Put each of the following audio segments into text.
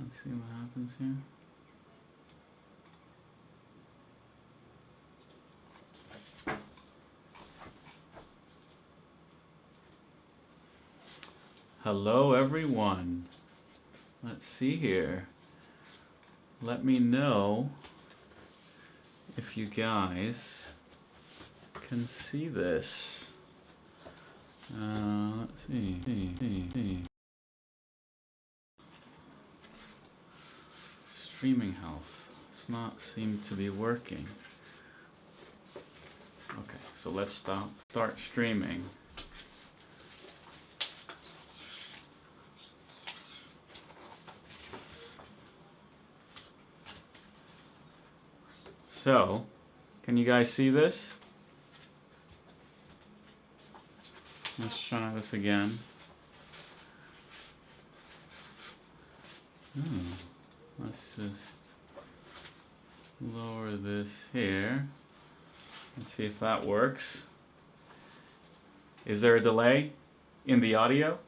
Let's see what happens here. Hello everyone. Let's see here. Let me know if you guys can see this. Let's see. Streaming health. It's not seem to be working. Okay, so let's start streaming. So, can you guys see this? Let's try this again. Let's just lower this here. Let's see if that works. Is there a delay in the audio?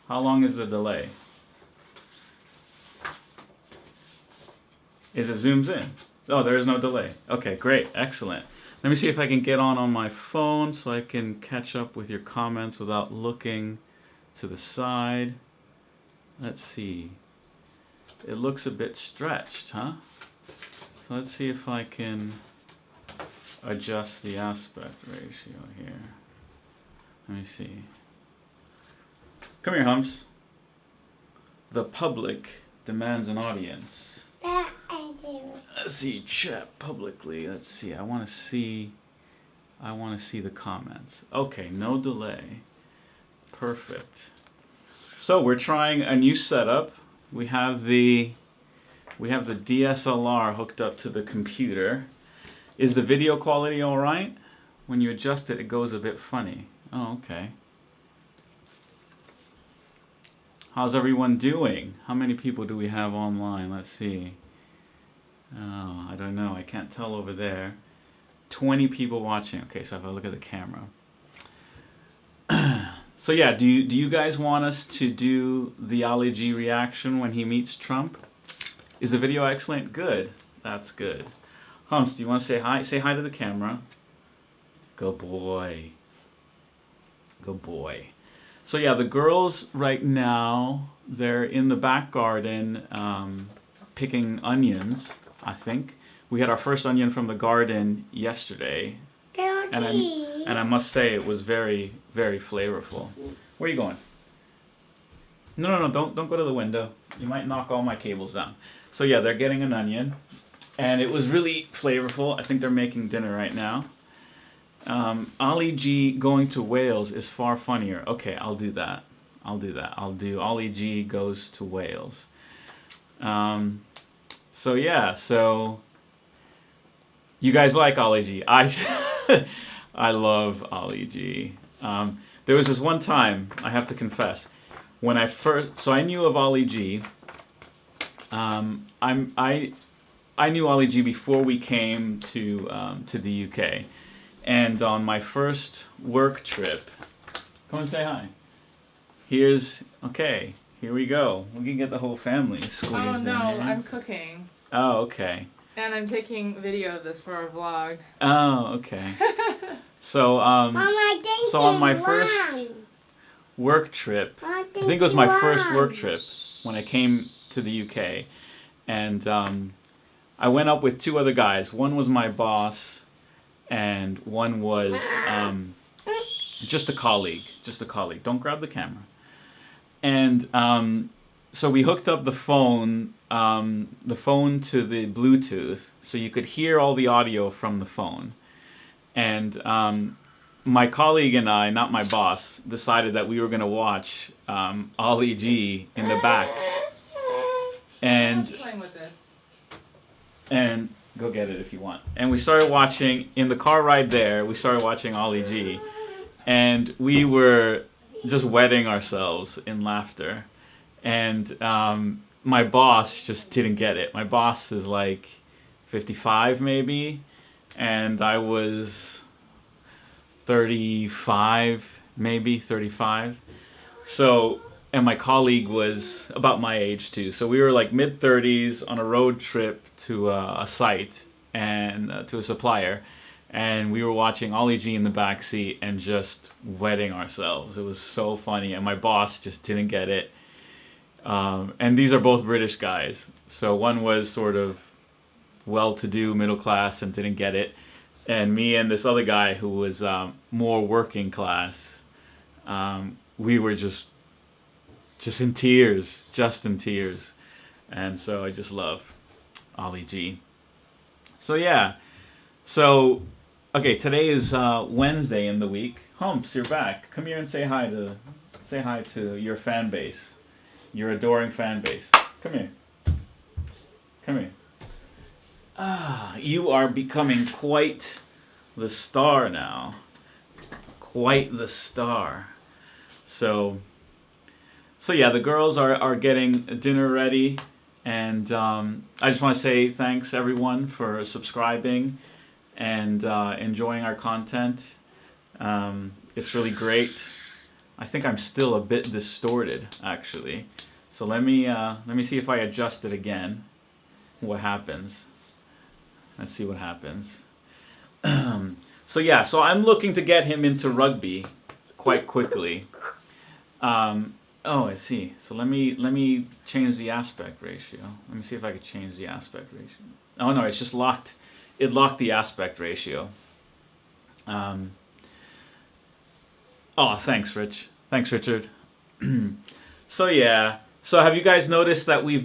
How long is the delay? Is it zooms in? Oh, there is no delay. Okay, great, excellent. Let me see if I can get on my phone so I can catch up with your comments without looking to the side. Let's see. It looks a bit stretched, huh? So let's see if I can adjust the aspect ratio here. Let me see. Come here, Humps. The public demands an audience. Let's see, chat publicly. Let's see. I want to see the comments. Okay, no delay. Perfect. So we're trying a new setup. We have the DSLR hooked up to the computer. Is the video quality all right? When you adjust it, it goes a bit funny. Oh, okay. How's everyone doing? How many people do we have online? Let's see. Oh, I don't know. I can't tell over there. 20 people watching. Okay, so if I look at the camera. So yeah, do you guys want us to do the Ali G reaction when he meets Trump? Is the video excellent? Good. That's good. Humps, do you want to say hi? Say hi to the camera. Good boy. Good boy. So yeah, the girls right now, they're in the back garden picking onions, I think. We had our first onion from the garden yesterday. And I must say it was very, very flavorful. Where are you going? No, don't go to the window. You might knock all my cables down. So yeah, they're getting an onion. And it was really flavorful. I think they're making dinner right now. Ali G going to Wales is far funnier. Okay, I'll do that. I'll do Ali G goes to Wales. So yeah, so you guys like Ali G. I love Ali G. There was this one time, I have to confess, when so I knew of Ali G. I knew Ali G before we came to the UK. And on my first work trip, come and say hi. Here we go. We can get the whole family squeezed in. Oh no, here. I'm cooking. Oh, okay. And I'm taking video of this for our vlog. Oh, okay. So, so on my first work trip, I think it was my first work trip when I came to the UK, and I went up with two other guys. One was my boss, and one was just a colleague. Don't grab the camera. And so we hooked up the phone to the Bluetooth, so you could hear all the audio from the phone. And my colleague and I, not my boss, decided that we were going to watch Ali G in the back. And playing with this. And go get it if you want. And we started watching, in the car ride there, we started watching Ali G. And we were just wetting ourselves in laughter. And my boss just didn't get it. My boss is like 55 maybe, and I was 35 maybe 35. So, and my colleague was about my age too. So we were like mid-30s on a road trip to a site and to a supplier. And we were watching Ollie G in the back seat and just wetting ourselves. It was so funny. And my boss just didn't get it. And these are both British guys. So one was sort of well-to-do, middle class, and didn't get it. And me and this other guy who was more working class, we were just in tears, And so I just love Ollie G. So yeah, so okay, today is Wednesday in the week. Humps, you're back. Come here and say hi to your fan base, your adoring fan base. Come here. You are becoming quite the star now. Quite the star. So yeah, the girls are getting dinner ready, and I just want to say thanks everyone for subscribing and enjoying our content. It's really great. I think I'm still a bit distorted actually. So let me see if I adjust it again. What happens? Let's see what happens. So yeah, so I'm looking to get him into rugby quite quickly. Oh, I see. So let me change the aspect ratio. Let me see if I could change the aspect ratio. Oh no, it's just locked. It locked the aspect ratio. Oh, thanks, Rich. Thanks, Richard. So yeah. So have you guys noticed that we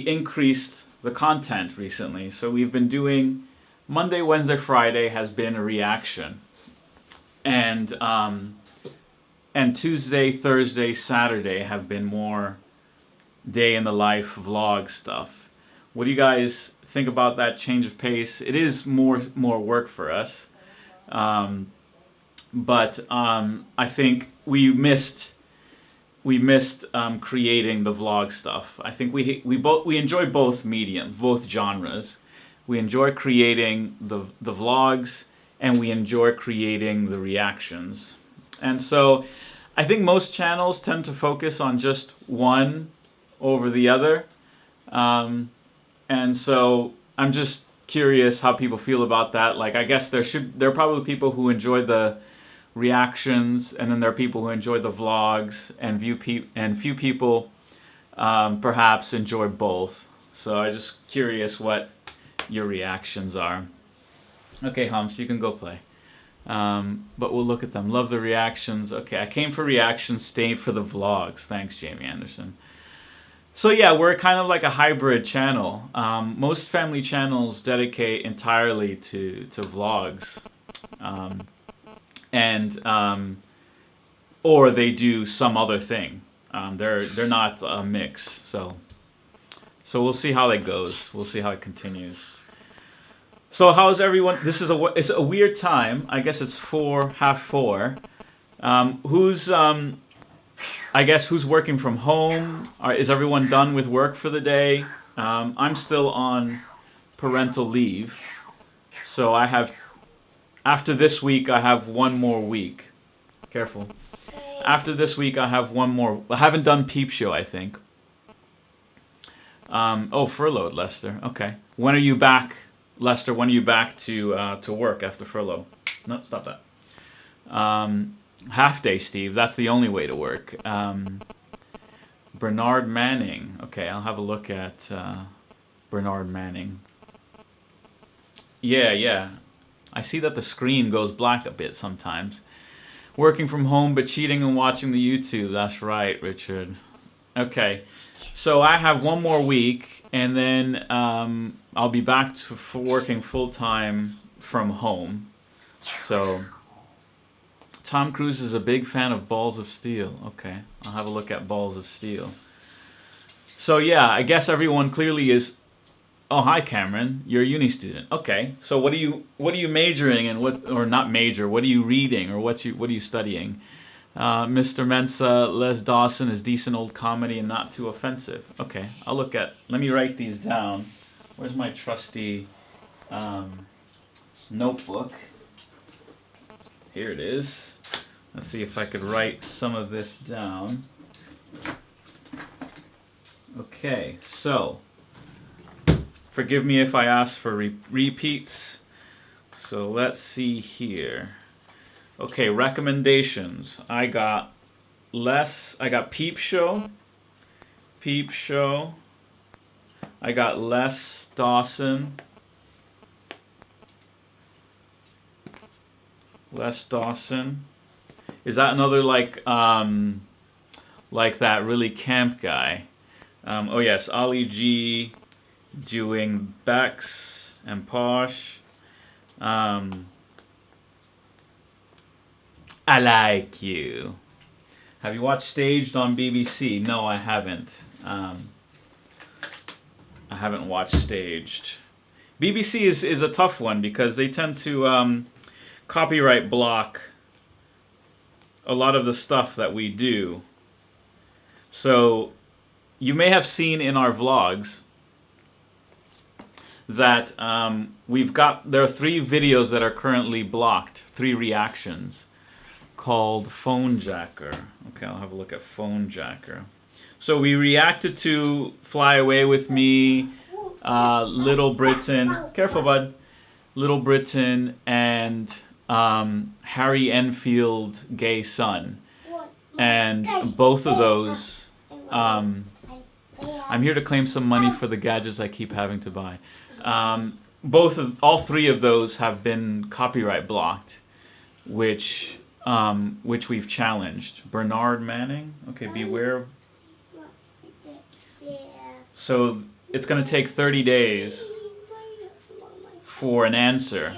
increased the content recently? So we've been doing Monday, Wednesday, Friday has been a reaction, and Tuesday, Thursday, Saturday have been more day in the life vlog stuff. What do you guys think about that change of pace? It is more work for us, but I think we missed creating the vlog stuff. I think we enjoy both mediums, both genres. We enjoy creating the vlogs, and we enjoy creating the reactions. And so I think most channels tend to focus on just one over the other. And so I'm just curious how people feel about that. Like, I guess there are probably people who enjoy the reactions, and then there are people who enjoy the vlogs, and few people perhaps enjoy both. So I'm just curious what your reactions are. Okay, Humps, you can go play. But we'll look at them. Love the reactions. Okay, I came for reactions, stayed for the vlogs. Thanks, Jamie Anderson. So yeah, we're kind of like a hybrid channel. Most family channels dedicate entirely to vlogs. Or they do some other thing. They're not a mix. So we'll see how that goes. We'll see how it continues. So how's everyone? It's a weird time. I guess it's 4:30. Who's working from home? Is everyone done with work for the day? I'm still on parental leave. So after this week, I have one more week. Careful. After this week, I have one more. I haven't done Peep Show, I think. Furloughed, Lester. Okay. When are you back, Lester? When are you back to work after furlough? No, stop that. Half day, Steve. That's the only way to work. Bernard Manning. Okay, I'll have a look at Bernard Manning. Yeah. I see that the screen goes black a bit sometimes. Working from home but cheating and watching the YouTube. That's right, Richard. Okay, so I have one more week, and then I'll be back for working full-time from home. So Tom Cruise is a big fan of Balls of Steel. Okay, I'll have a look at Balls of Steel. So yeah, I guess everyone clearly is. Oh, hi, Cameron. You're a uni student. Okay, so what are you majoring in? What are you reading, or what are you studying? Mr. Mensa, Les Dawson is decent old comedy and not too offensive. Okay, let me write these down. Where's my trusty notebook? Here it is. Let's see if I could write some of this down. Okay, so forgive me if I ask for repeats. So let's see here. Okay, recommendations. I got Peep Show. Peep Show. I got Les Dawson. Les Dawson. Is that another like that really camp guy? Oh yes, Ali G doing Bex and Posh. I Like You. Have you watched Staged on BBC? No, I haven't. I haven't watched Staged. BBC is a tough one because they tend to copyright block a lot of the stuff that we do. So you may have seen in our vlogs that there are 3 videos that are currently blocked, 3 reactions called Phone Jacker. Okay, I'll have a look at Phone Jacker. So we reacted to Fly Away With Me, Little Britain, careful bud, Little Britain, and Harry Enfield, Gay Son. And both of those, I'm here to claim some money for the gadgets I keep having to buy. All 3 of those have been copyright blocked, which we've challenged. Bernard Manning, okay, beware. So it's going to take 30 days for an answer.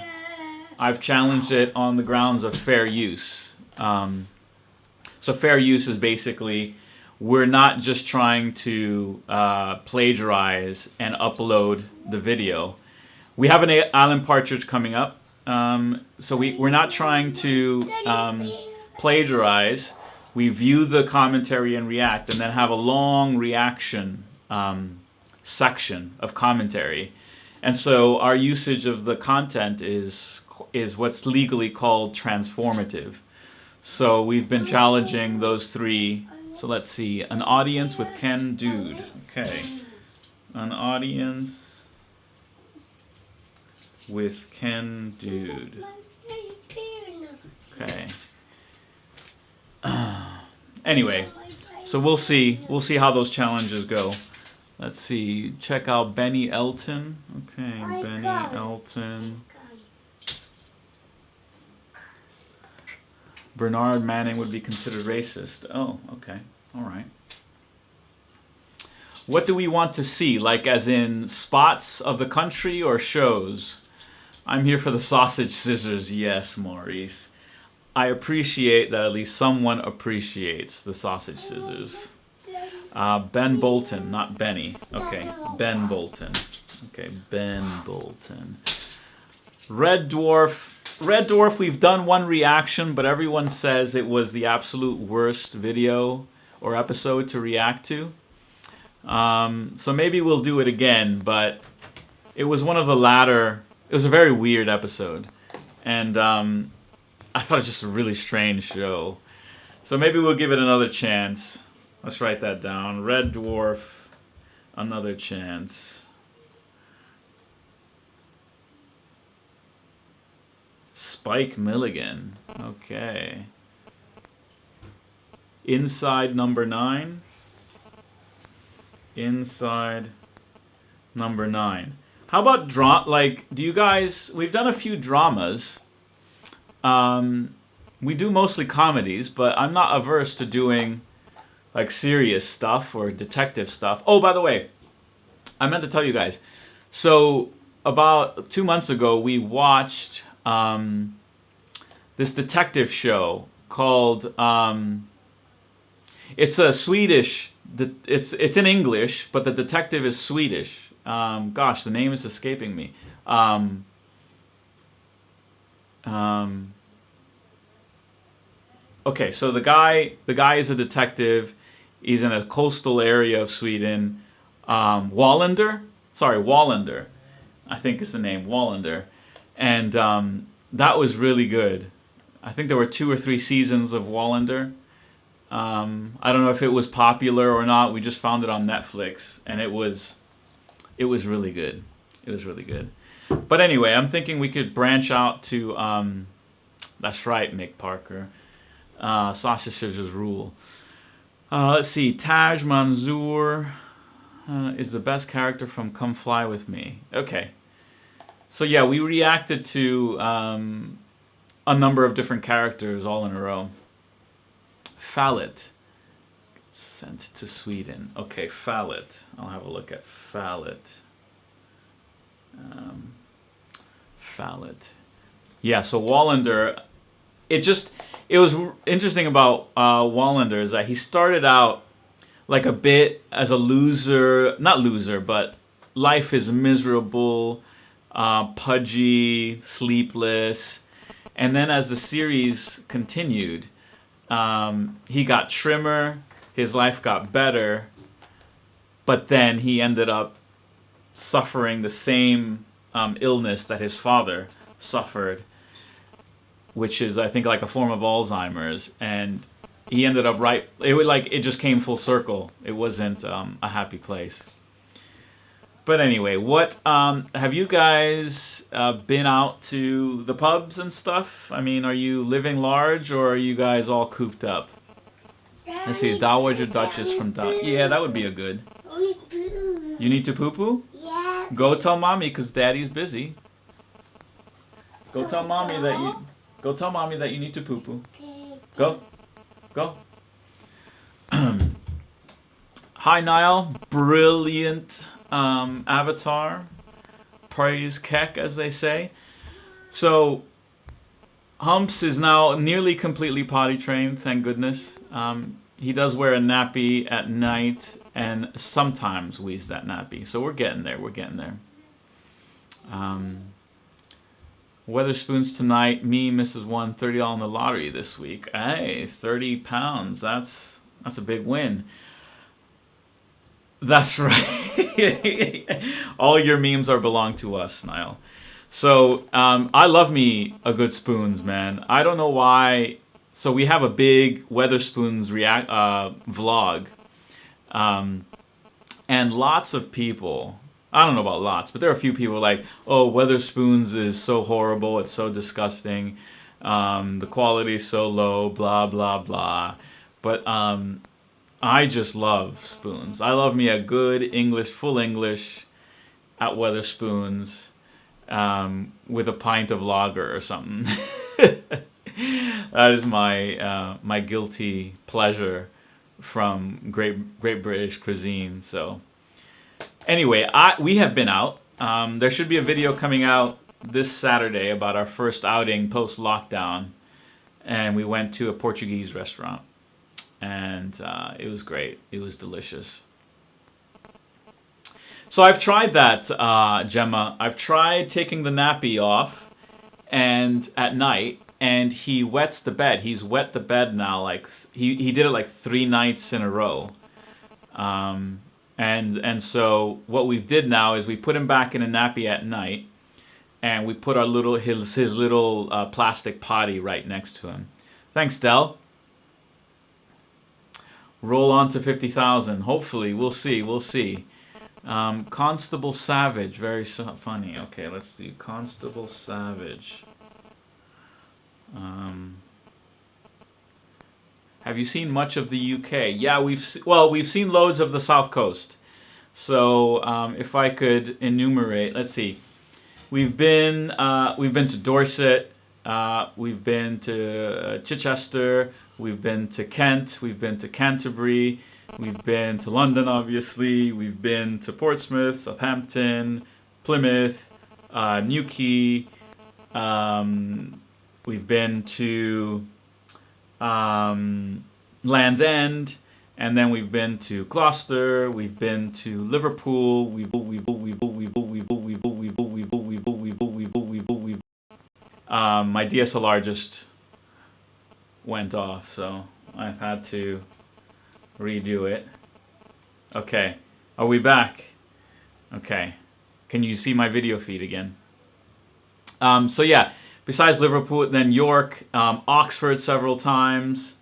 I've challenged it on the grounds of fair use. So fair use is basically, we're not just trying to plagiarize and upload the video. We have an Alan Partridge coming up. So we're not trying to plagiarize. We view the commentary and react, and then have a long reaction section of commentary. And so our usage of the content is what's legally called transformative. So we've been challenging those 3. So let's see, an audience with Ken Dude. Okay, an audience with Ken Dude. Okay. Anyway, so we'll see how those challenges go. Let's see, check out Benny Elton. Okay, Benny Elton. Bernard Manning would be considered racist. Oh, okay. All right. What do we want to see? Like as in spots of the country or shows? I'm here for the sausage scissors. Yes, Maurice. I appreciate that at least someone appreciates the sausage scissors. Ben Bolton, not Benny. Okay, Ben Bolton. Okay, Ben Bolton. Red Dwarf. Red Dwarf, we've done 1 reaction, but everyone says it was the absolute worst video or episode to react to. So maybe we'll do it again, but it was one of the latter. It was a very weird episode. And I thought it was just a really strange show. So maybe we'll give it another chance. Let's write that down. Red Dwarf, another chance. Spike Milligan. Okay. Inside number 9. Inside number 9. How about do you guys, we've done a few dramas. We do mostly comedies, but I'm not averse to doing like serious stuff or detective stuff. Oh, by the way, I meant to tell you guys. So about 2 months ago, we watched this detective show called it's a Swedish. It's in English, but the detective is Swedish. Gosh, the name is escaping me. Okay, so the guy is a detective. He's in a coastal area of Sweden. Wallander, I think is the name, Wallander, and that was really good. I think there were 2 or 3 seasons of Wallander. I don't know if it was popular or not. We just found it on Netflix, and it was really good. It was really good. But anyway, I'm thinking we could branch out to. That's right, Mick Parker. Sausage Scissors rule. Let's see. Taj Mansour is the best character from Come Fly With Me. Okay. So yeah, we reacted to a number of different characters all in a row. Fallet. Sent to Sweden. Okay, Fallet. I'll have a look at Fallet. Fallet. Yeah, so Wallander. It was interesting about Wallander is that he started out like a bit as a loser, not loser, but life is miserable, pudgy, sleepless. And then as the series continued, he got trimmer, his life got better, but then he ended up suffering the same illness that his father suffered, which is, I think, like a form of Alzheimer's. And he ended up it just came full circle. It wasn't a happy place. But anyway, what have you guys been out to the pubs and stuff? I mean, are you living large or are you guys all cooped up? Let's see, Dowager Duchess from yeah, that would be a good. You need to poo-poo? Yeah. Go tell mommy, because daddy's busy. Go tell mommy that you need to poo-poo. Go. Go. Hi, Niall. Brilliant avatar. Praise Keck, as they say. So, Humps is now nearly completely potty trained, thank goodness. He does wear a nappy at night and sometimes wheezes that nappy. So we're getting there. Weatherspoons tonight. Me, Mrs. 1, $30 on the lottery this week. Hey, £30. That's a big win. That's right. All your memes belong to us, Niall. So I love me a good spoons, man. I don't know why. So we have a big Weatherspoons vlog, and lots of people. I don't know about lots, but there are a few people like, oh, Weatherspoons is so horrible. It's so disgusting. The quality is so low. Blah blah blah. But I just love spoons. I love me a good English, full English, at Weatherspoons. With a pint of lager or something. That is my guilty pleasure from Great British cuisine. So anyway, we have been out. There should be a video coming out this Saturday about our first outing post-lockdown, and we went to a Portuguese restaurant, and it was great. It was delicious. So I've tried that, Gemma. I've tried taking the nappy off and at night, and he wets the bed. He's wet the bed now. Like he did it like 3 nights in a row. And so what we've did now is we put him back in a nappy at night, and we put our his little plastic potty right next to him. Thanks, Del. Roll on to 50,000. Hopefully, we'll see. Constable Savage, very funny. Okay, let's do Constable Savage. Have you seen much of the UK? Yeah, we've seen loads of the South Coast. So if I could enumerate, let's see. We've been to Dorset. We've been to Chichester. We've been to Kent. We've been to Canterbury. We've been to London, obviously. We've been to Portsmouth, Southampton, Plymouth, Newquay. We've been to Land's End, and then we've been to Gloucester. We've been to Liverpool. My DSLR just went off, so I've had to redo it. Okay, are we back? Okay, can you see my video feed again? So yeah, besides Liverpool, then York, Oxford several times.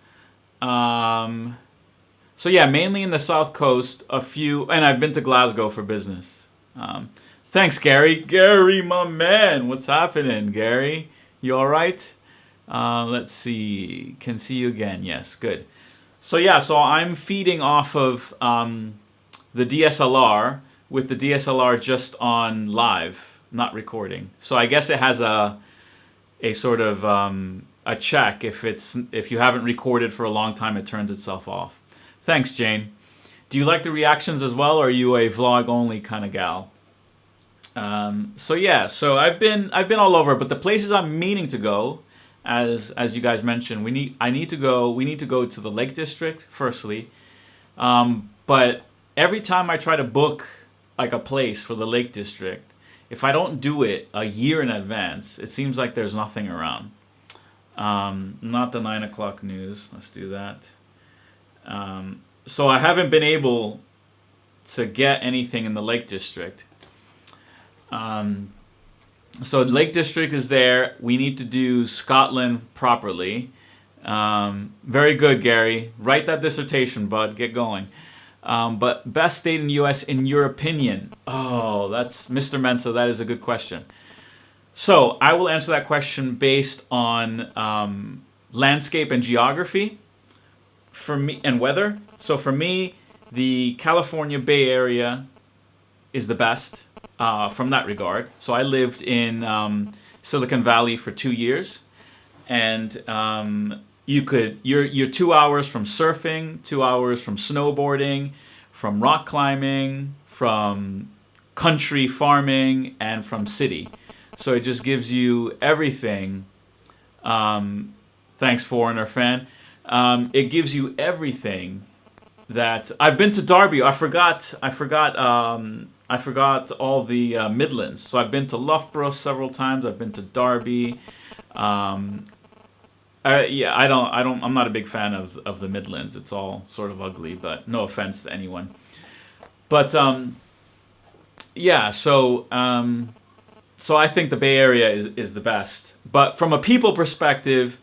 So yeah, mainly in the South Coast, a few, and I've been to Glasgow for business. Thanks, Gary. Gary, my man, what's happening, Gary? You all right? Let's see. Can see you again. Yes, good. So yeah, so I'm feeding off of the DSLR with the DSLR just on live, not recording. So I guess it has a sort of a check if you haven't recorded for a long time, it turns itself off. Thanks, Jane. Do you like the reactions as well, or are you a vlog only kind of gal? So yeah, so I've been all over, but the places I'm meaning to go, as you guys mentioned, we need to go to the Lake District firstly, but every time I try to book like a place for the Lake District, if I don't do it a year in advance, it seems like there's nothing around. Not the 9 o'clock news. Let's do that. So I haven't been able to get anything in the Lake District. So Lake District is there. We need to do Scotland properly. Very good, Gary. Write that dissertation, bud. Get going. But best state in the U.S. in your opinion? Oh, that's Mr. Mensa. That is a good question. So I will answer that question based on landscape and geography for me, and weather. So for me, the California Bay Area is the best from that regard. So I lived in Silicon Valley for 2 years, and you're 2 hours from surfing, 2 hours from snowboarding, from rock climbing, from country farming, and from city. So it just gives you everything. Thanks, foreigner fan. It gives you everything that I've been to Derby. I forgot all the Midlands. So I've been to Loughborough several times. I've been to Derby. I'm not a big fan of the Midlands. It's all sort of ugly, but no offense to anyone. But yeah, so I think the Bay Area is the best. But from a people perspective,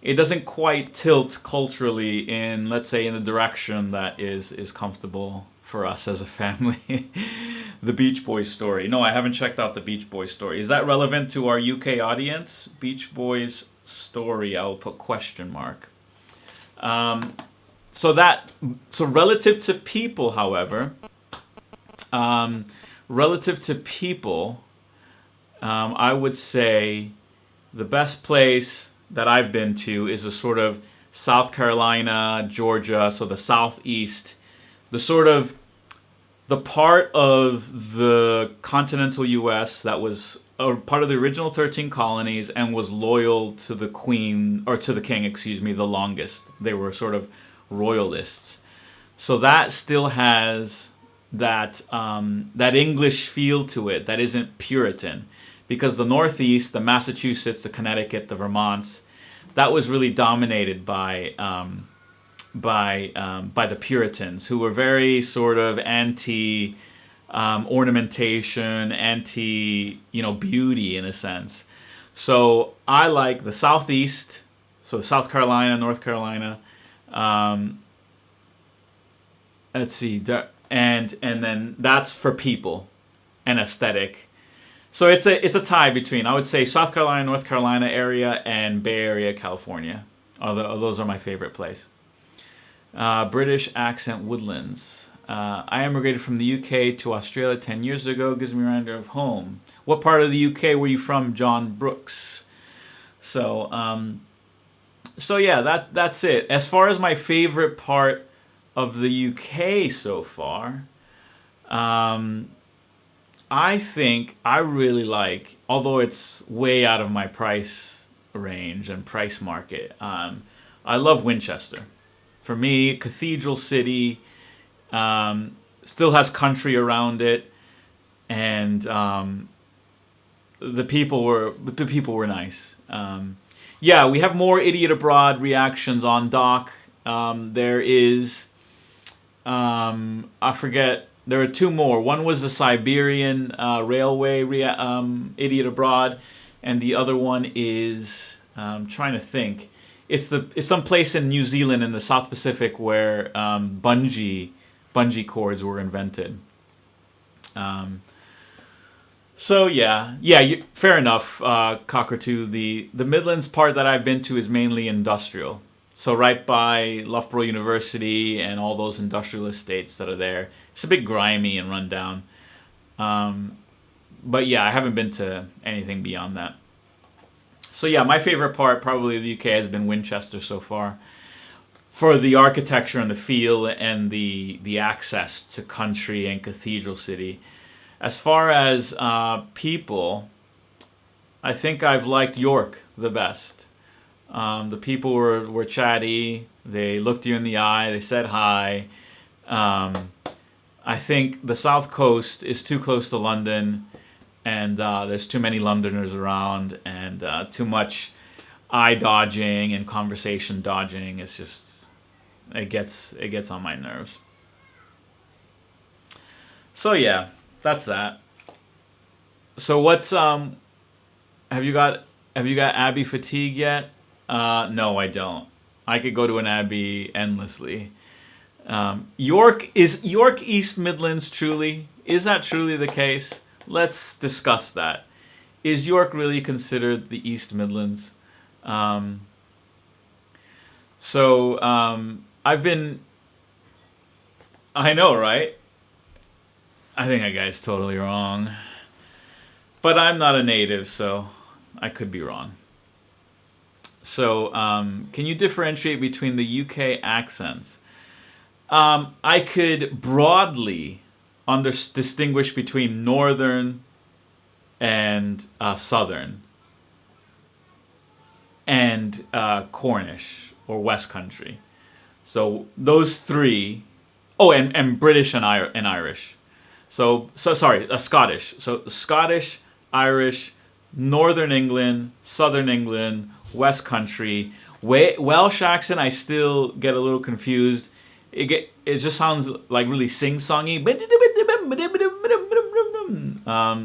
it doesn't quite tilt culturally in, let's say, in the direction that is comfortable for us as a family. The Beach Boys story. No, I haven't checked out the Beach Boys story. Is that relevant to our UK audience? Beach Boys story, I'll put question mark. So relative to people, however, I would say the best place that I've been to is a sort of South Carolina, Georgia, so the southeast, the part of the continental U.S. that was part of the original 13 colonies and was loyal to the queen, or to the king, excuse me, the longest. They were sort of royalists. So that still has that English feel to it that isn't Puritan. Because the Northeast, the Massachusetts, the Connecticut, the Vermonts, that was really dominated by the Puritans, who were very sort of anti ornamentation, anti beauty in a sense. So I like the Southeast, so South Carolina, North Carolina. Let's see, and then that's for people and aesthetic. So it's a tie between, I would say, South Carolina, North Carolina area and Bay Area, California. Those are my favorite places. British accent Woodlands. I emigrated from the UK to Australia 10 years ago. Gives me a reminder of home. What part of the UK were you from, John Brooks? So yeah, that's it. As far as my favorite part of the UK so far, I think I really like, although it's way out of my price range and price market, I love Winchester. For me, cathedral city, still has country around it, and the people were nice. Yeah, we have more Idiot Abroad reactions on doc. There is, I forget. There are two more. One was the Siberian Railway Idiot Abroad, and the other one is I'm trying to think. It's some place in New Zealand in the South Pacific where bungee cords were invented. So fair enough, Cockatoo. The Midlands part that I've been to is mainly industrial. So right by Loughborough University and all those industrial estates that are there. It's a bit grimy and run down. But yeah, I haven't been to anything beyond that. So yeah, my favorite part probably of the UK has been Winchester so far. For the architecture and the feel and the access to country and cathedral city. As far as people, I think I've liked York the best. The people were chatty. They looked you in the eye. They said hi. I think the South Coast is too close to London, and there's too many Londoners around, and too much eye dodging and conversation dodging. It's just it gets on my nerves. So yeah. That's that. So what's have you got Abbey fatigue yet? No, I don't. I could go to an Abbey endlessly. York East Midlands truly? Is that truly the case? Let's discuss that. Is York really considered the East Midlands? I've been. I know, right? I think that guy's totally wrong. But I'm not a native, so I could be wrong. So, can you differentiate between the UK accents? I could broadly distinguish between Northern and Southern and Cornish or West Country. So those three. Oh, and British and Irish. Scottish. So Scottish, Irish, Northern England, Southern England, West Country. Welsh accent, I still get a little confused. It just sounds like really sing-songy.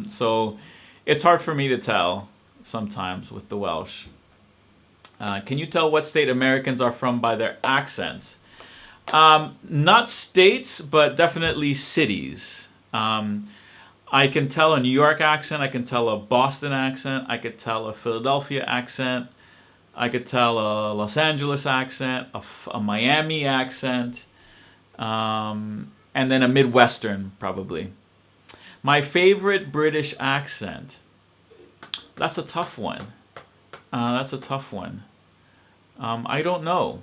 So it's hard for me to tell sometimes with the Welsh. Can you tell what state Americans are from by their accents? Not states, but definitely cities. I can tell a New York accent. I can tell a Boston accent. I could tell a Philadelphia accent. I could tell a Los Angeles accent, a Miami accent, and then a Midwestern probably. My favorite British accent. That's a tough one. I don't know.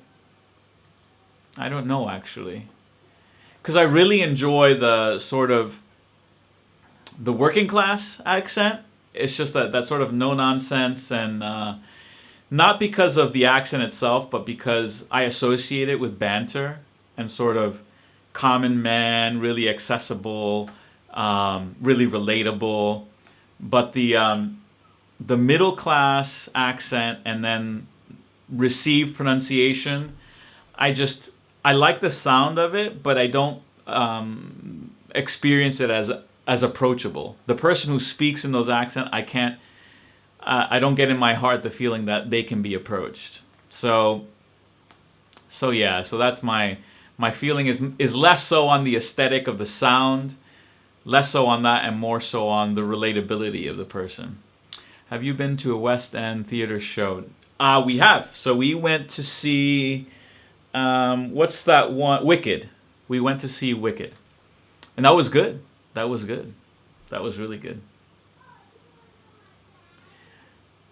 I don't know actually. Because I really enjoy the sort of the working class accent. It's just that sort of no nonsense, and not because of the accent itself, but because I associate it with banter and sort of common man, really accessible, really relatable. But the middle class accent and then received pronunciation, I like the sound of it, but I don't experience it as approachable. The person who speaks in those accents, I don't get in my heart the feeling that they can be approached. So that's my feeling is less so on the aesthetic of the sound, less so on that, and more so on the relatability of the person. Have you been to a West End theater show? We have. So we went to see. What's that one? Wicked. We went to see Wicked. And that was good. That was really good.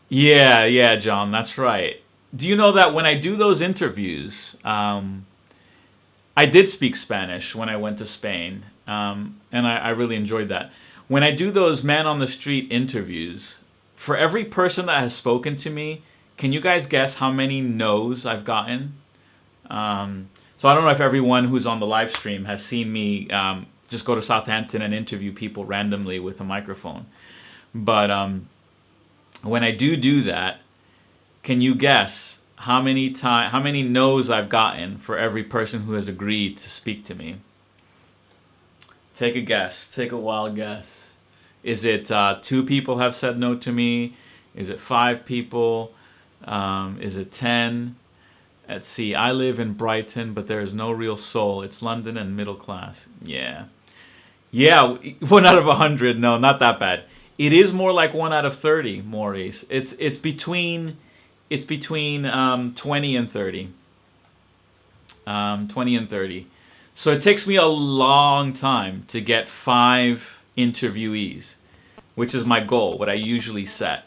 Yeah, John, that's right. Do you know that when I do those interviews, I did speak Spanish when I went to Spain, and I really enjoyed that. When I do those man on the street interviews, for every person that has spoken to me, can you guys guess how many no's I've gotten? So I don't know if everyone who's on the live stream has seen me just go to Southampton and interview people randomly with a microphone. But when I do that, can you guess how many no's I've gotten for every person who has agreed to speak to me? Take a guess. Take a wild guess. Is it 2 people have said no to me? Is it 5 people? Is it 10? Let's see. I live in Brighton, but there is no real soul. It's London and middle class. Yeah. Yeah, 1 out of 100. No, not that bad. It is more like 1 out of 30, Maurice. It's between 20 and 30. 20 and 30. So it takes me a long time to get 5 interviewees, which is my goal, what I usually set.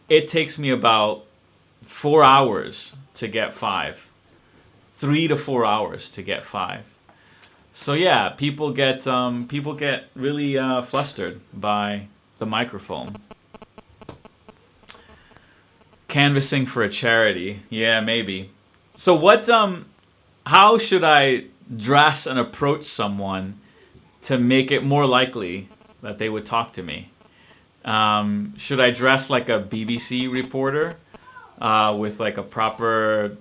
It takes me about 4 hours to get 5. 3 to 4 hours to get 5. So yeah, people get really flustered by the microphone. Canvassing for a charity, yeah, maybe. So how should I dress and approach someone to make it more likely that they would talk to me? Should I dress like a BBC reporter with like a proper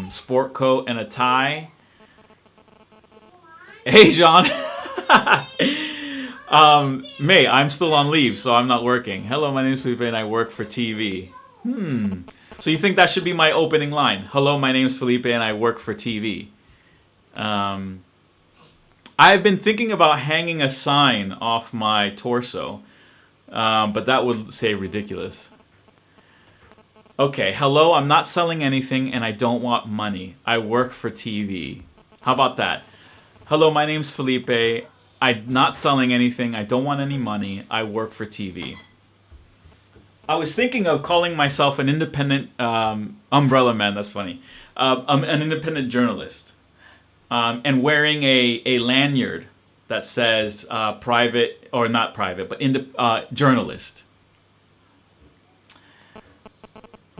sport coat and a tie? Hey, Jean. May, I'm still on leave, so I'm not working. Hello, my name is Felipe and I work for TV. So you think that should be my opening line? Hello, my name is Felipe and I work for TV. I've been thinking about hanging a sign off my torso, but that would say ridiculous. Okay, hello, I'm not selling anything and I don't want money. I work for TV. How about that? Hello, my name's Felipe. I'm not selling anything. I don't want any money. I work for TV. I was thinking of calling myself an independent umbrella man. That's funny. An independent journalist. And wearing a lanyard that says private, or not private, but journalist.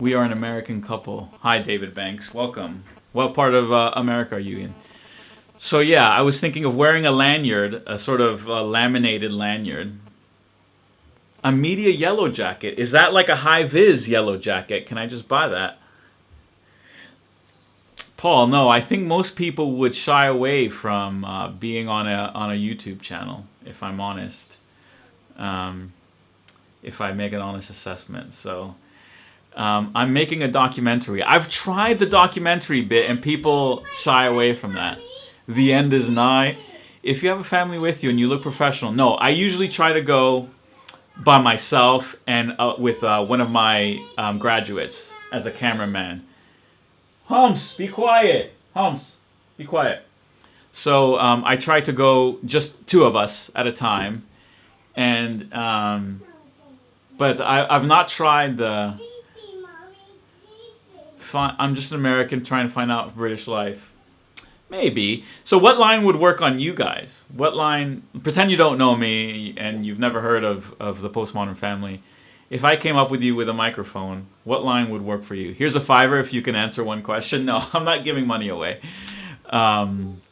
We are an American couple. Hi, David Banks. Welcome. What part of America are you in? So yeah, I was thinking of wearing a lanyard, a sort of laminated lanyard. A media yellow jacket. Is that like a high-vis yellow jacket? Can I just buy that? Paul, no, I think most people would shy away from being on a YouTube channel, if I'm honest. If I make an honest assessment. So I'm making a documentary. I've tried the documentary bit and people shy away from that. The end is nigh. If you have a family with you and you look professional, no, I usually try to go by myself and with one of my graduates as a cameraman. Humps, be quiet. Humps, be quiet. So I try to go just 2 of us at a time, and but I've not tried the. I'm just an American trying to find out British life. Maybe. So what line would work on you guys? What line, pretend you don't know me and you've never heard of the Postmodern family. If I came up with you with a microphone, what line would work for you? Here's a $5 if you can answer one question. No, I'm not giving money away. I'm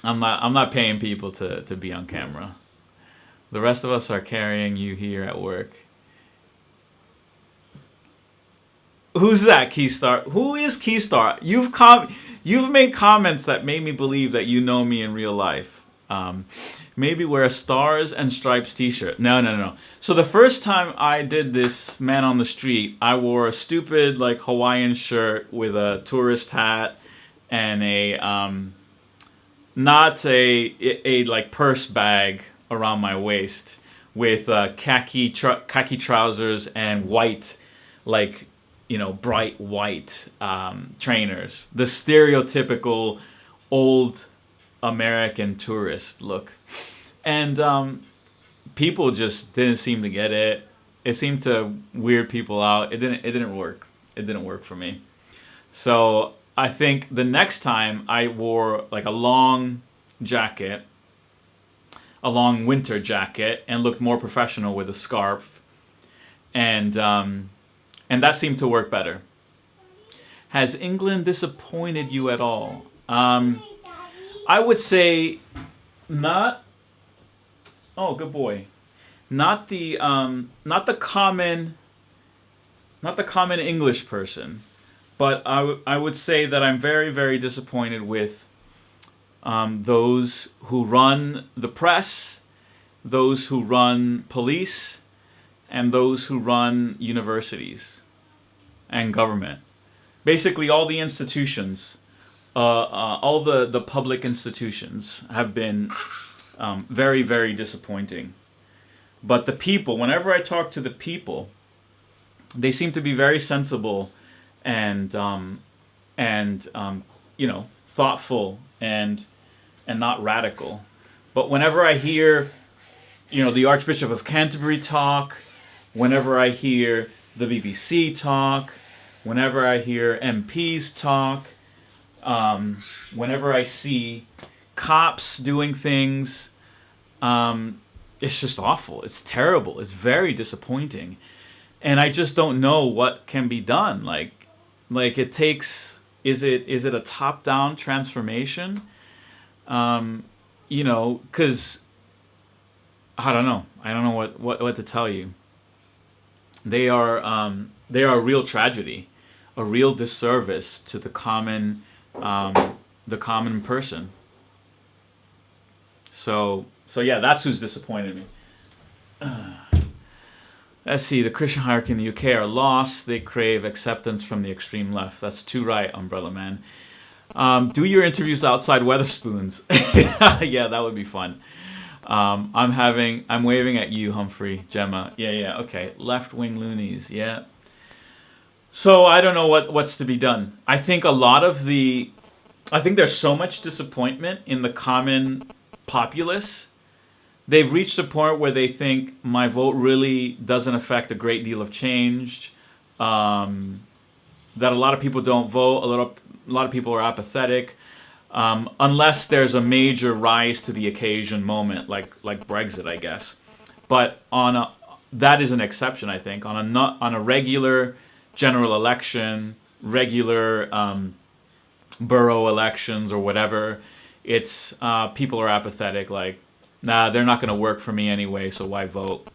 not paying people to be on camera. The rest of us are carrying you here at work. Who's that, Keystar? Who is Keystar? You've made comments that made me believe that you know me in real life. Maybe wear a Stars and Stripes t-shirt. No. So the first time I did this man on the street, I wore a stupid like Hawaiian shirt with a tourist hat and not a like purse bag around my waist with khaki trousers and white, like, you know, bright white trainers. The stereotypical old American tourist look. And people just didn't seem to get it. It seemed to weird people out. It didn't work. It didn't work for me. So I think the next time I wore like a long jacket, a long winter jacket, and looked more professional with a scarf. And that seemed to work better. Has England disappointed you at all? I would say not. Oh, good boy. Not the common English person, but I would say that I'm very, very disappointed with those who run the press, those who run police, and those who run universities and government. Basically, all the institutions, all the public institutions have been very, very disappointing. But the people, whenever I talk to the people, they seem to be very sensible and thoughtful and not radical. But whenever I hear, the Archbishop of Canterbury talk, whenever I hear the BBC talk, whenever I hear MPs talk, whenever I see cops doing things, it's just awful. It's terrible. It's very disappointing. And I just don't know what can be done. Like it takes, is it a top-down transformation? Because I don't know. I don't know what to tell you. They are a real tragedy, a real disservice to the common person. So yeah, that's who's disappointed me. Let's see. The Christian hierarchy in the UK are lost. They crave acceptance from the extreme left. That's too right, Umbrella Man. Do your interviews outside Weatherspoons. Yeah, that would be fun. I'm waving at you, Humphrey, Gemma. Yeah, okay. Left-wing loonies, yeah. So I don't know what's to be done. I think there's so much disappointment in the common populace. They've reached a point where they think my vote really doesn't affect a great deal of change. That a lot of people don't vote. A lot of people are apathetic. Unless there's a major rise to the occasion moment, like Brexit, I guess. But that is an exception, I think. On a regular general election, regular borough elections or whatever, it's people are apathetic. Like, nah, they're not going to work for me anyway, so why vote?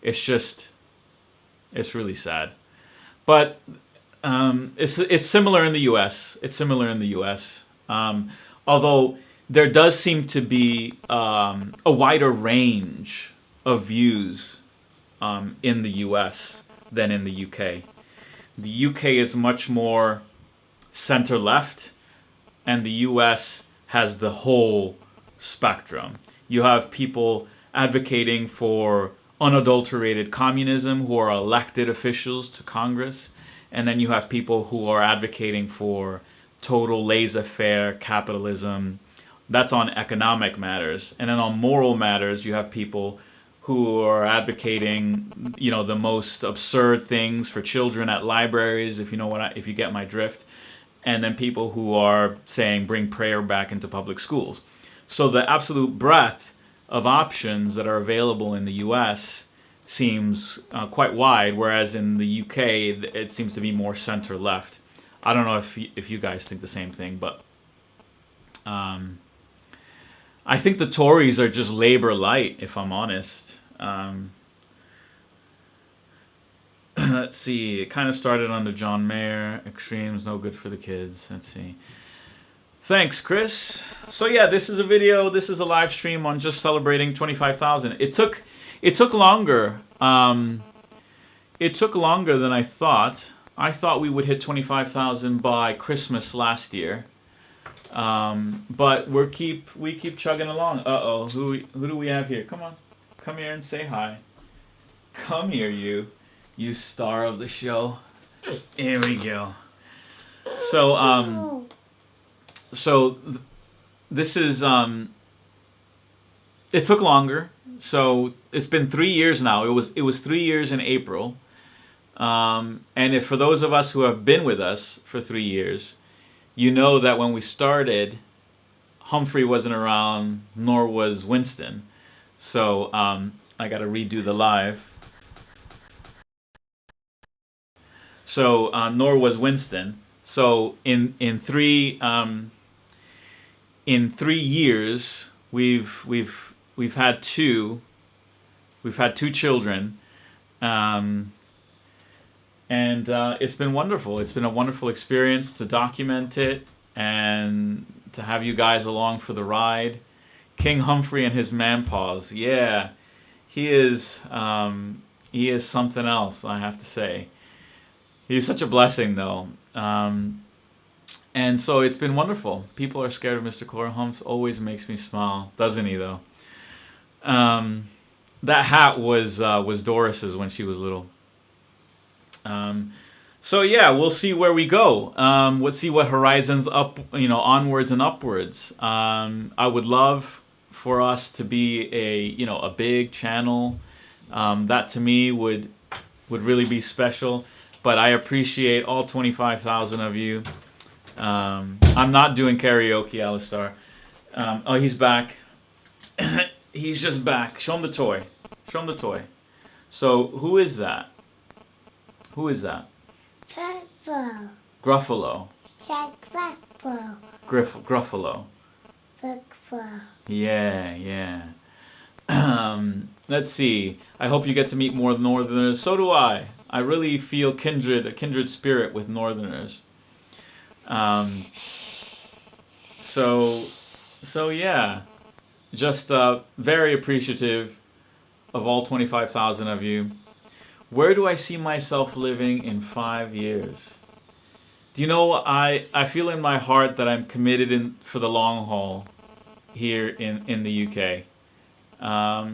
It's really sad. But it's similar in the U.S. Although there does seem to be a wider range of views in the U.S. than in the U.K. The U.K. is much more center-left, and the U.S. has the whole spectrum. You have people advocating for unadulterated communism who are elected officials to Congress, and then you have people who are advocating for total laissez-faire capitalism. That's on economic matters. And then on moral matters, you have people who are advocating, the most absurd things for children at libraries, if you get my drift. And then people who are saying bring prayer back into public schools. So the absolute breadth of options that are available in the U.S. seems quite wide, whereas in the U.K. it seems to be more center-left. I don't know if you guys think the same thing, but I think the Tories are just Labour light, if I'm honest. Let's see. It kind of started under John Mayer. Extremes, no good for the kids. Let's see. Thanks, Chris. So yeah, this is a video. This is a live stream on just celebrating 25,000. It took longer. It took longer than I thought. I thought we would hit 25,000 by Christmas last year. But we keep chugging along. Uh-oh. Who do we have here? Come on. Come here and say hi. Come here, you star of the show. Here we go. So this is it took longer. So it's been 3 years now. It was 3 years in April. And if for those of us who have been with us for 3 years, you know that when we started, Humphrey wasn't around, nor was Winston. So I got to redo the live. So nor was Winston. So in 3 years we've had two children, and it's been wonderful. It's been a wonderful experience to document it and to have you guys along for the ride. King Humphrey and his man paws. Yeah, he is something else, I have to say. He's such a blessing, though. And so it's been wonderful. People are scared of Mr. Humps. Always makes me smile, doesn't he? Though. That hat was Doris's when she was little. So yeah, we'll see where we go. We'll see what horizons onwards and upwards. I would love for us to be a big channel. That to me would really be special. But I appreciate all 25,000 of you. I'm not doing karaoke, Alistar. Oh, he's back. He's just back. Show him the toy. Show him the toy. So who is that? Who is that? Gruffalo. Gruffalo. Gruffalo. Gruffalo. Gruffalo. Yeah. Let's see. I hope you get to meet more Northerners. So do I. I really feel a kindred spirit with Northerners. So yeah. Just very appreciative of all 25,000 of you. Where do I see myself living in 5 years? Do you know, I feel in my heart that I'm committed for the long haul here in the UK. I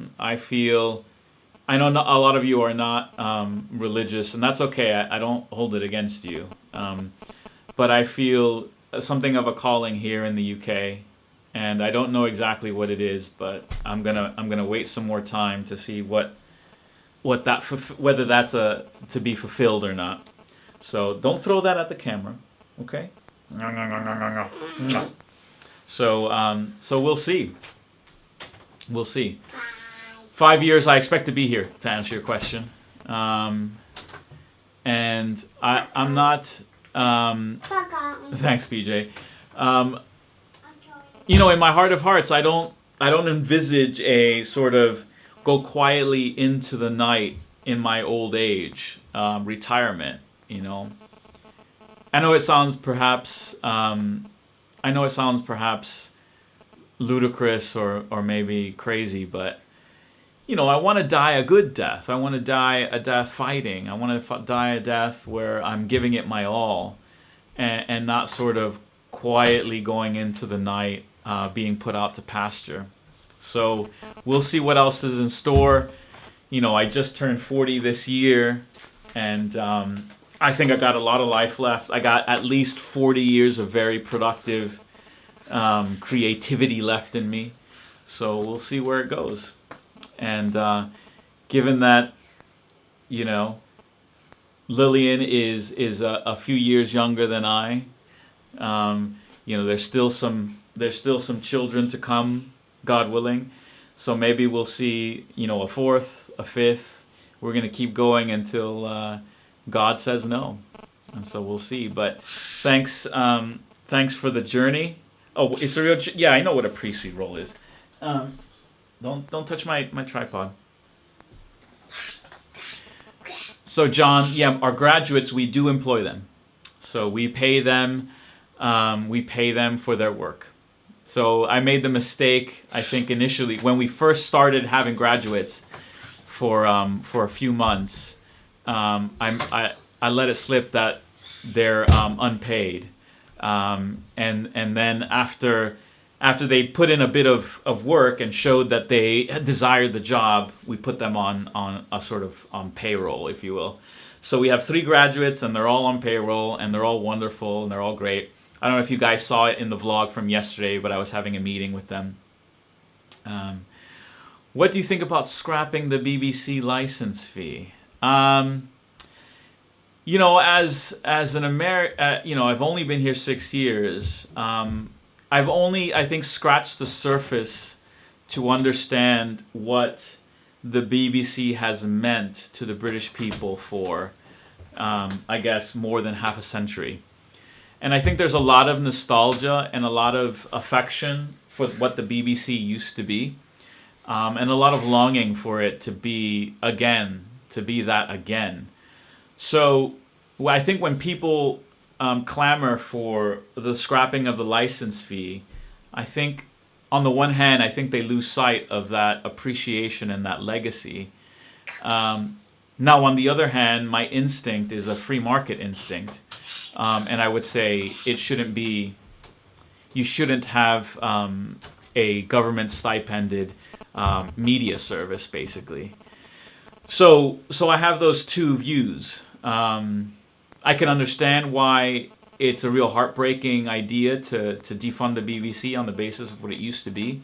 know a lot of you are not religious, and that's okay. I don't hold it against you. But I feel something of a calling here in the UK, and I don't know exactly what it is, but I'm gonna wait some more time to see whether that's to be fulfilled or not. So don't throw that at the camera, okay? So we'll see. We'll see. 5 years, I expect to be here, to answer your question. And I'm not. Thanks, PJ. In my heart of hearts, I don't envisage a sort of go quietly into the night in my old age, retirement. I know it sounds perhaps ludicrous or maybe crazy, but I want to die a good death. I want to die a death fighting. I want to die a death where I'm giving it my all, and not sort of quietly going into the night, being put out to pasture. So we'll see what else is in store. I just turned 40 this year, and I think I got a lot of life left. I got at least 40 years of very productive creativity left in me. So we'll see where it goes. And given that, Lillian is a few years younger than I, there's still some children to come, God willing. So maybe we'll see, a fourth, a fifth. We're gonna keep going until God says no, and so we'll see. But thanks for the journey. Oh, it's a real. Yeah, I know what a pre-sweet roll is. Don't touch my tripod. So John, yeah, our graduates, we do employ them. So we pay them for their work. So I made the mistake, I think initially, when we first started having graduates for a few months, I let it slip that they're unpaid. And then after they put in a bit of work and showed that they desired the job, we put them on a sort of payroll, if you will. So we have 3 graduates, and they're all on payroll, and they're all wonderful, and they're all great. I don't know if you guys saw it in the vlog from yesterday, but I was having a meeting with them. What do you think about scrapping the BBC license fee? As an I've only been here 6 years. I've only, I think, scratched the surface to understand what the BBC has meant to the British people for, I guess, more than half a century. And I think there's a lot of nostalgia and a lot of affection for what the BBC used to be, and a lot of longing for it to be that again. So I think when people clamor for the scrapping of the license fee, I think on the one hand, I think they lose sight of that appreciation and that legacy. Now, on the other hand, my instinct is a free market instinct. And I would say it shouldn't be, you shouldn't have a government stipended media service, basically. So I have those two views. I can understand why it's a real heartbreaking idea to defund the BBC on the basis of what it used to be.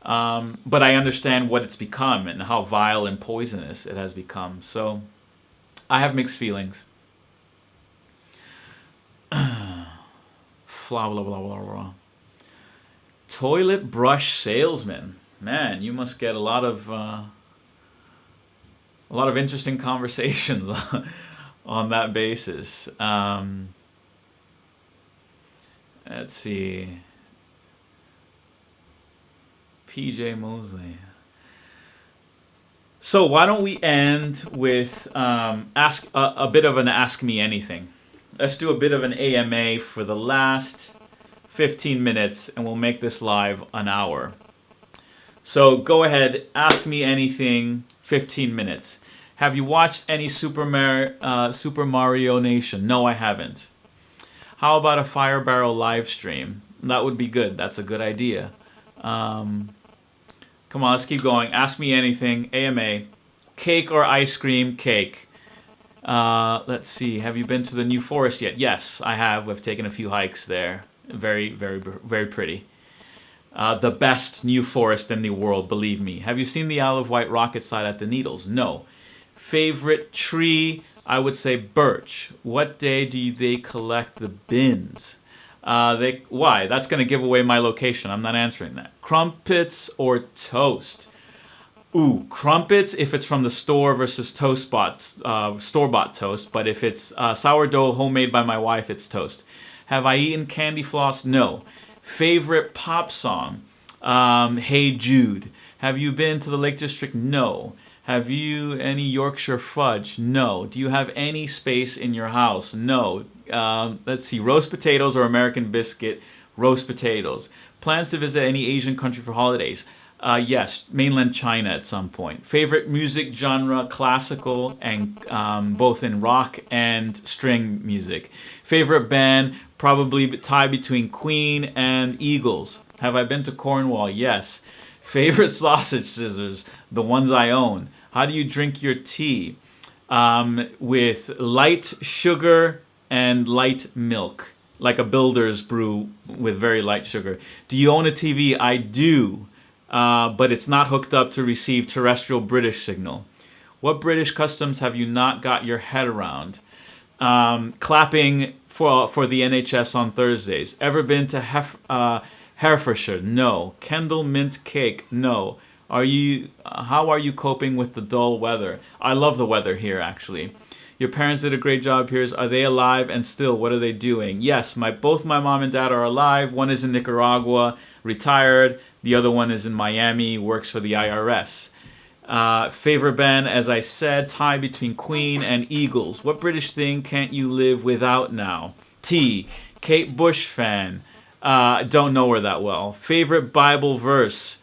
But I understand what it's become and how vile and poisonous it has become. So I have mixed feelings. Blah, blah, blah, blah, blah. Toilet brush salesman. Man, you must get a lot of interesting conversations on that basis. Let's see. PJ Mosley. So why don't we end with ask a bit of an Ask Me Anything. Let's do a bit of an AMA for the last 15 minutes, and we'll make this live an hour. So go ahead, ask me anything, 15 minutes. Have you watched any Super Mario Nation? No, I haven't. How about a Fire Barrel live stream? That would be good. That's a good idea. Come on, let's keep going. Ask me anything. AMA. Cake or ice cream? Cake. Let's see. Have you been to the New Forest yet? Yes, I have. We've taken a few hikes there. Very, very, very pretty. The best New Forest in the world, believe me. Have you seen the Isle of Wight rocket slide at the Needles? No. Favorite tree? I would say birch. What day do they collect the bins? Why? That's going to give away my location. I'm not answering that. Crumpets or toast? Ooh, crumpets if it's from the store versus store-bought toast. But if it's sourdough homemade by my wife, it's toast. Have I eaten candy floss? No. Favorite pop song? Hey Jude. Have you been to the Lake District? No. Have you any Yorkshire fudge? No. Do you have any space in your house? No. Let's see. Roast potatoes or American biscuit? Roast potatoes. Plans to visit any Asian country for holidays? Yes. Mainland China at some point. Favorite music genre? Classical, and both in rock and string music. Favorite band? Probably tie between Queen and Eagles. Have I been to Cornwall? Yes. Favorite sausage scissors? The ones I own. How do you drink your tea? With light sugar and light milk. Like a builder's brew with very light sugar. Do you own a TV? I do. But it's not hooked up to receive terrestrial British signal. What British customs have you not got your head around? Clapping for the NHS on Thursdays. Ever been to Herefordshire? No. Kendal mint cake? No. How are you coping with the dull weather? I love the weather here, actually. Your parents did a great job here. Are they alive and still? What are they doing? Yes, both my mom and dad are alive. One is in Nicaragua, retired. The other one is in Miami, works for the IRS. Favorite band, as I said, tie between Queen and Eagles. What British thing can't you live without now? Tea. Kate Bush fan. Don't know her that well. Favorite Bible verse.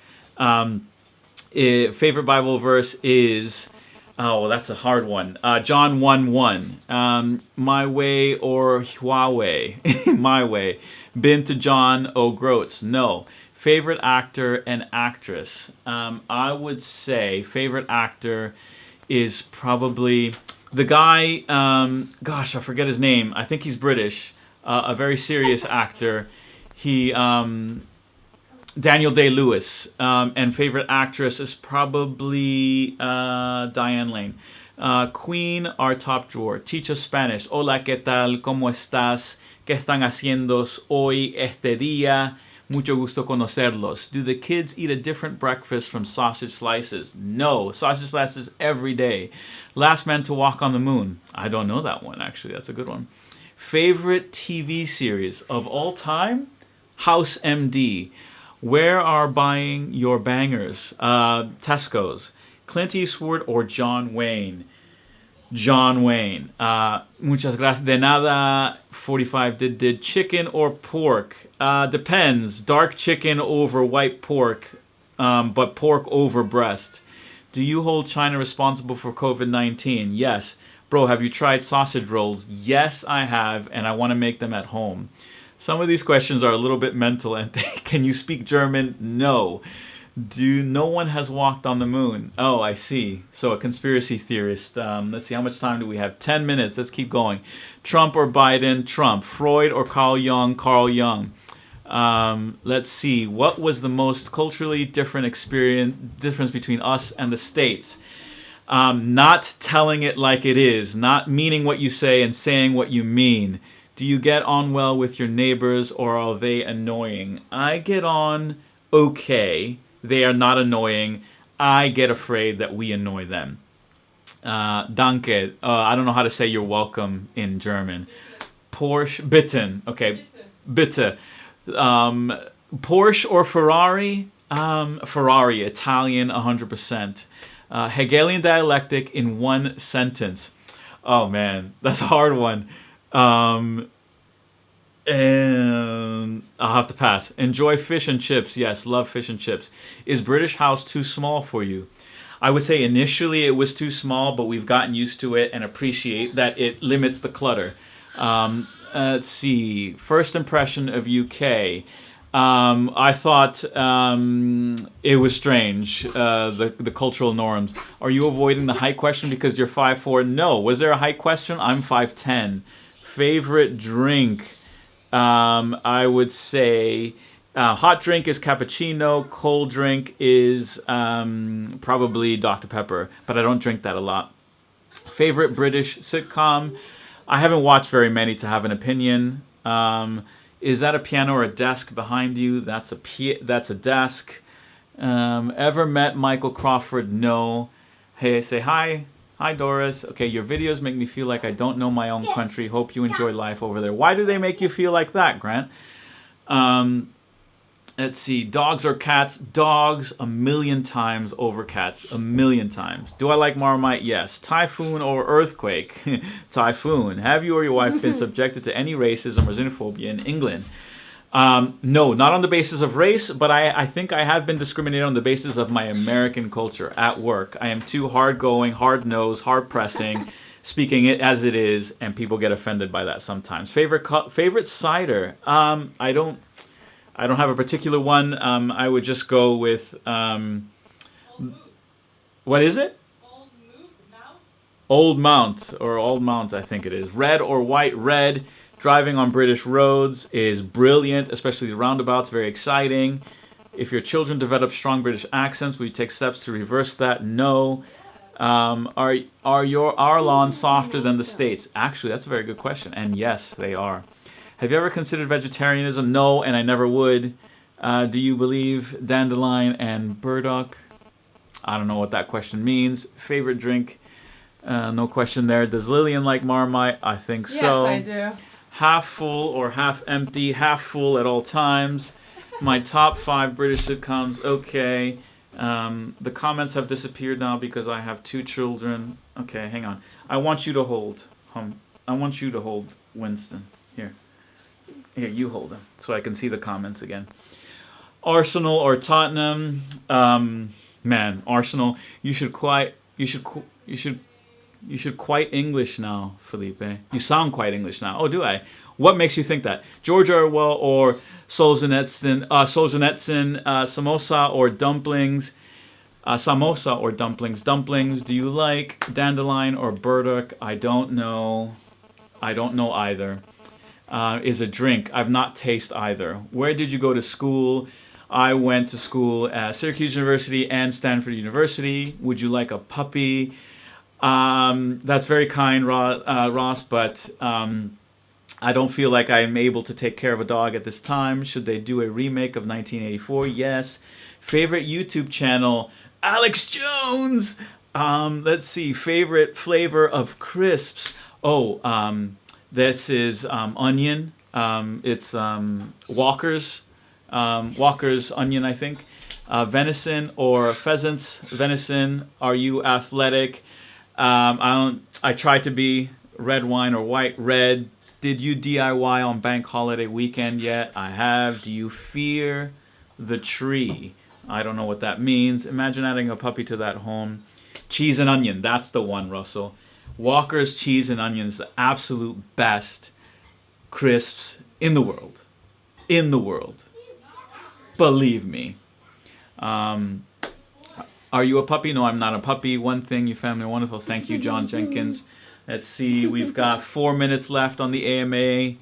Favorite Bible verse is, that's a hard one. John 1:1. My way or Huawei? My way. Been to John O'Groats? No. Favorite actor and actress? I would say favorite actor is probably the guy, I forget his name. I think he's British. A very serious actor. Daniel Day-Lewis. And favorite actress is probably Diane Lane. Queen, our top drawer. Teach us Spanish. Hola, ¿qué tal? ¿Cómo estás? ¿Qué están haciendo hoy, este día? Mucho gusto conocerlos. Do the kids eat a different breakfast from sausage slices? No. Sausage slices every day. Last Man to Walk on the Moon. I don't know that one, actually. That's a good one. Favorite TV series of all time? House MD. Where are buying your bangers? Tesco's. Clint Eastwood or John Wayne? John Wayne. Muchas gracias. De nada. 45 did chicken or pork? Depends. Dark chicken over white pork, but pork over breast. Do you hold China responsible for COVID-19? Yes. Bro, have you tried sausage rolls? Yes, I have, and I want to make them at home. Some of these questions are a little bit mental. And can you speak German? No. No one has walked on the moon. Oh, I see. So a conspiracy theorist. Let's see, how much time do we have? 10 minutes. Let's keep going. Trump or Biden? Trump. Freud or Carl Jung? Carl Jung. Let's see. What was the most culturally difference between us and the States? Not telling it like it is. Not meaning what you say and saying what you mean. Do you get on well with your neighbors, or are they annoying? I get on okay. They are not annoying. I get afraid that we annoy them. Danke. I don't know how to say you're welcome in German. Porsche. Bitten. Okay. Bitte. Porsche or Ferrari? Ferrari. Italian 100%. Hegelian dialectic in one sentence. Oh man, that's a hard one. And I'll have to pass. Enjoy fish and chips. Yes, love fish and chips. Is British house too small for you? I would say initially it was too small, but we've gotten used to it and appreciate that it limits the clutter. Let's see. First impression of UK. I thought it was strange, the cultural norms. Are you avoiding the height question because you're 5'4"? No. Was there a height question? I'm 5'10". Favorite drink? I would say hot drink is cappuccino. Cold drink is probably Dr. Pepper, but I don't drink that a lot. Favorite British sitcom? I haven't watched very many to have an opinion. Is that a piano or a desk behind you? That's a desk. Ever met Michael Crawford? No. Hey, say hi. Hi, Doris. Okay, your videos make me feel like I don't know my own country. Hope you enjoy life over there. Why do they make you feel like that, Grant? Let's see. Dogs or cats? Dogs 1,000,000 times over cats. 1,000,000 times. Do I like Marmite? Yes. Typhoon or earthquake? Typhoon. Have you or your wife been subjected to any racism or xenophobia in England? No, not on the basis of race, but I think I have been discriminated on the basis of my American culture at work. I am too hard-going, hard-nosed, hard-pressing, speaking it as it is, and people get offended by that sometimes. Favorite cider? I don't have a particular one. I would just go with what is it? Old Mount, I think it is. Red or white? Red. Driving on British roads is brilliant, especially the roundabouts, very exciting. If your children develop strong British accents, will you take steps to reverse that? No. Are our lawns softer than the States? Actually, that's a very good question, and yes, they are. Have you ever considered vegetarianism? No, and I never would. Do you believe dandelion and burdock? I don't know what that question means. Favorite drink? No question there. Does Lillian like Marmite? I think so. Yes, I do. Half full or half empty? Half full at all times. My top 5 British sitcoms. Okay. The comments have disappeared now because I have 2 children. Okay, hang on. I want you to hold. I want you to hold Winston. Here, you hold him so I can see the comments again. Arsenal or Tottenham? Man, Arsenal. You should quite English now, Felipe. You sound quite English now. Oh, do I? What makes you think that? George Orwell or Solzhenitsyn? Samosa or dumplings? Samosa or dumplings? Dumplings. Do you like dandelion or burdock? I don't know. I don't know either. Is a drink. I've not tasted either. Where did you go to school? I went to school at Syracuse University and Stanford University. Would you like a puppy? That's very kind, Ross, but I don't feel like I'm able to take care of a dog at this time. Should they do a remake of 1984? Yes. Favorite YouTube channel? Alex Jones! Let's see. Favorite flavor of crisps? Oh, this is onion. It's Walker's. Walker's onion, I think. Venison or pheasants? Venison. Are you athletic? I try to be red wine or white red. Did you DIY on bank holiday weekend yet? I have. Do you fear the tree? I don't know what that means. Imagine adding a puppy to that home. Cheese and onion. That's the one, Russell. Walker's cheese and onion is the absolute best crisps in the world. In the world. Believe me. Are you a puppy? No, I'm not a puppy. One thing, you family are wonderful. Thank you, John Jenkins. Let's see. We've got 4 minutes left on the AMA.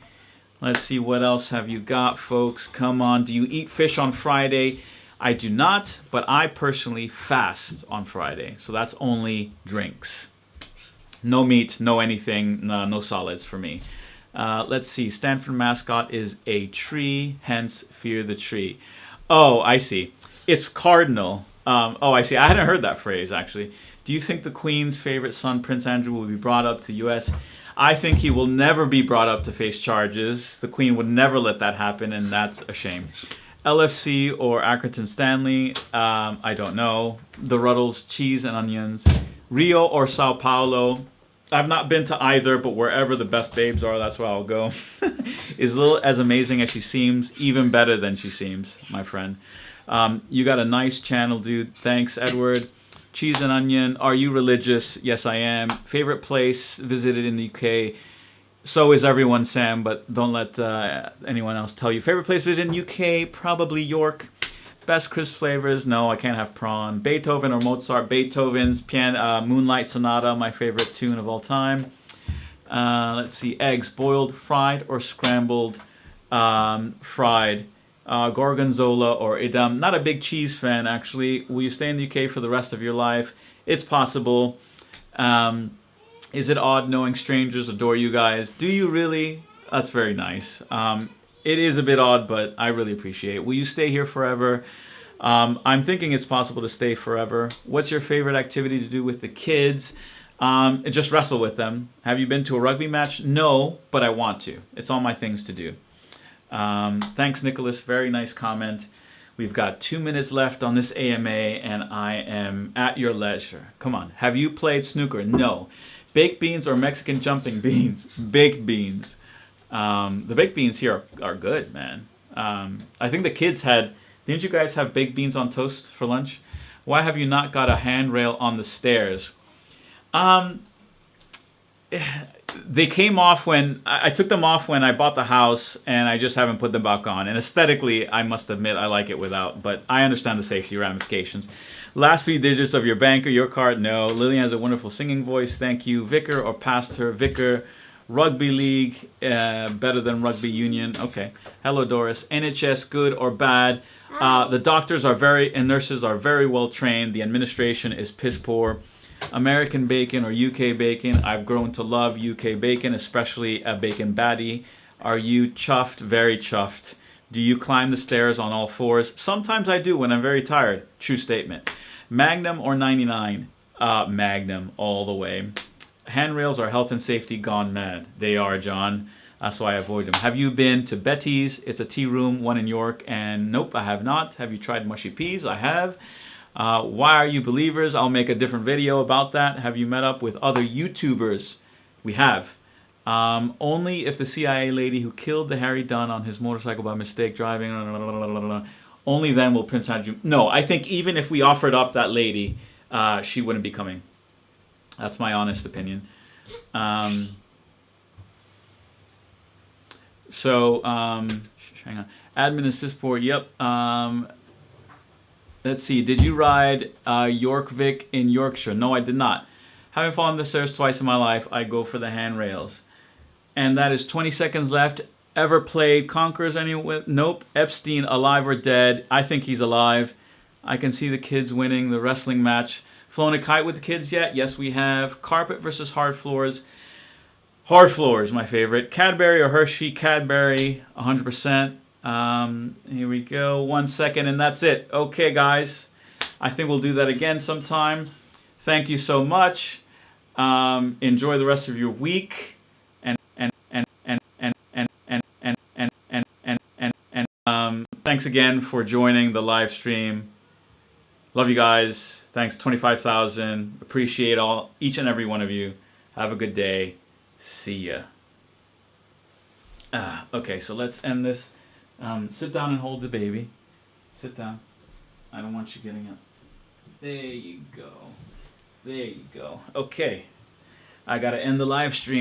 Let's see, what else have you got, folks? Come on. Do you eat fish on Friday? I do not, but I personally fast on Friday. So that's only drinks. No meat, no anything, no solids for me. Let's see. Stanford mascot is a tree, hence fear the tree. Oh, I see. It's cardinal. I see. I hadn't heard that phrase, actually. Do you think the Queen's favorite son, Prince Andrew, will be brought up to U.S.? I think he will never be brought up to face charges. The Queen would never let that happen, and that's a shame. LFC or Accrington Stanley? I don't know. The Ruddles, cheese and onions. Rio or Sao Paulo? I've not been to either, but wherever the best babes are, that's where I'll go. Is Lil as amazing as she seems? Even better than she seems, my friend. You got a nice channel, dude. Thanks, Edward. Cheese and onion. Are you religious? Yes, I am. Favorite place visited in the UK? So is everyone, Sam, but don't let anyone else tell you. Favorite place visited in the UK? Probably York. Best crisp flavors? No, I can't have prawn. Beethoven or Mozart? Beethoven's Moonlight Sonata, my favorite tune of all time. Let's see. Eggs, boiled, fried, or scrambled? Fried. Gorgonzola or Edam. Not a big cheese fan, actually. Will you stay in the UK for the rest of your life? It's possible. Is it odd knowing strangers adore you guys? Do you really? That's very nice. It is a bit odd, but I really appreciate it. Will you stay here forever? I'm thinking it's possible to stay forever. What's your favorite activity to do with the kids? Just wrestle with them. Have you been to a rugby match? No, but I want to. It's on my things to do. Thanks, Nicholas. Very nice comment. We've got 2 minutes left on this AMA, and I am at your leisure. Come on. Have you played snooker? No. Baked beans or Mexican jumping beans? Baked beans. The baked beans here are good, man. I think the kids had... Didn't you guys have baked beans on toast for lunch? Why have you not got a handrail on the stairs? They came off when I took them off when I bought the house, and I just haven't put them back on. And aesthetically, I must admit, I like it without, but I understand the safety ramifications. Last 3 digits of your bank or your card? No. Lillian has a wonderful singing voice. Thank you. Vicar or pastor? Vicar. Rugby league, better than rugby union. Okay. Hello, Doris. NHS, good or bad? The doctors are and nurses are very well trained. The administration is piss poor. American bacon or UK bacon? I've grown to love UK bacon, especially a bacon batty. Are you chuffed? Very chuffed. Do you climb the stairs on all fours? Sometimes I do when I'm very tired. True statement. Magnum or 99? Magnum all the way. Handrails are health and safety gone mad. They are, John. That's why I avoid them. Have you been to Betty's? It's a tea room, one in York. And nope, I have not. Have you tried mushy peas? I have. Why are you believers? I'll make a different video about that. Have you met up with other YouTubers? We have. Only if the CIA lady who killed the Harry Dunn on his motorcycle by mistake driving, only then will Prince Andrew... No, I think even if we offered up that lady, she wouldn't be coming. That's my honest opinion. Hang on. Admin is piss poor. Yep. Let's see. Did you ride York Vic in Yorkshire? No, I did not. Having fallen the stairs twice in my life, I go for the handrails. And that is 20 seconds left. Ever played Conquerors anyone? Nope. Epstein, alive or dead? I think he's alive. I can see the kids winning the wrestling match. Flown a kite with the kids yet? Yes, we have. Carpet versus hard floors. Hard floors, my favorite. Cadbury or Hershey? Cadbury, 100%. Here we go. 1 second, and that's it. Okay, guys. I think we'll do that again sometime. Thank you so much. Enjoy the rest of your week. Thanks again for joining the live stream. Love you guys. Thanks, 25,000. Appreciate each and every one of you. Have a good day. See ya. Okay, so let's end this. Sit down and hold the baby. Sit down. I don't want you getting up. There you go. There you go. Okay. I gotta end the live stream.